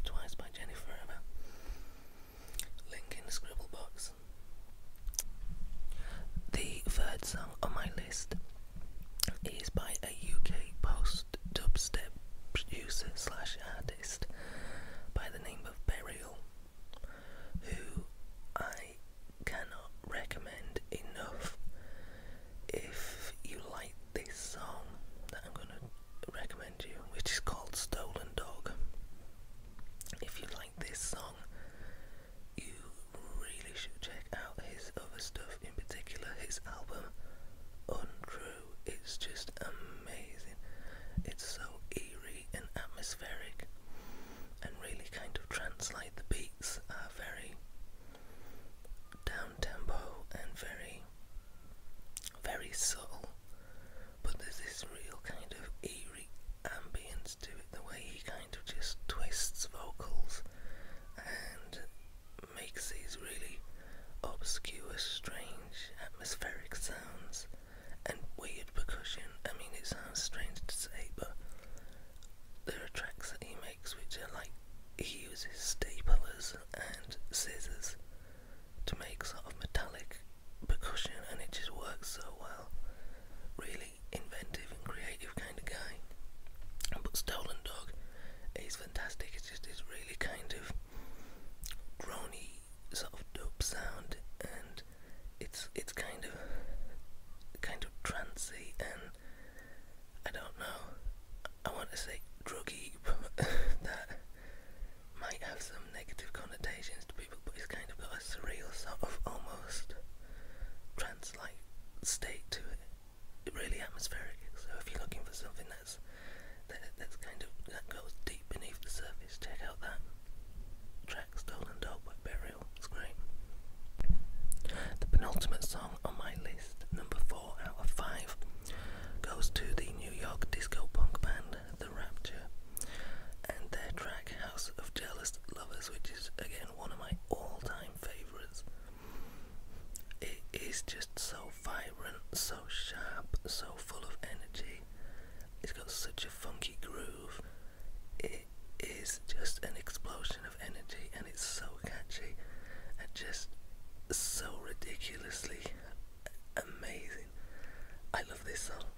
Twice by Jeniferever. Link in the scribble box. The third song on my list is by a UK post-dubstep producer slash artist by the name of Burial, who I cannot recommend enough. If you like this song that I'm going to recommend you, which is called Stolen Dog, if you like this song, you really should check out his other stuff, in particular his album Untrue. It's just amazing. It's so eerie and atmospheric and really kind of trance-like. The beats are very down-tempo and very, very subtle, but there's this real kind of eerie ambience to it, the way he kind of just twists vocals and makes these really obscure, strange, atmospheric sounds and weird percussion. I mean, it sounds strange to say, but there are tracks that he makes which are like, he uses staplers and scissors to make sort of metallic percussion, and it just works so well. Really inventive and creative kind of guy. But Stolen Dog is fantastic. It's just this really kind of drony sort of dub sound, and it's kind of trancy, and I don't know, I want to say druggy, but that might have some negative connotations to people, but it's kind of got a surreal sort of almost trance-like state to it. Really atmospheric. So if you're looking for something that's kind of, that goes deep beneath the surface, check out that track, Stolen Dog by Burial. It's great. The penultimate song on my list, number 4 out of 5, goes to the New York disco punk band The Rapture and their track House of Jealous Lovers, which is again one of my all-time favourites. It is just so vibrant, so sharp, so full of energy. It's got such a funky groove. It is just an explosion of energy, and it's so catchy and just so ridiculously amazing. I love this song.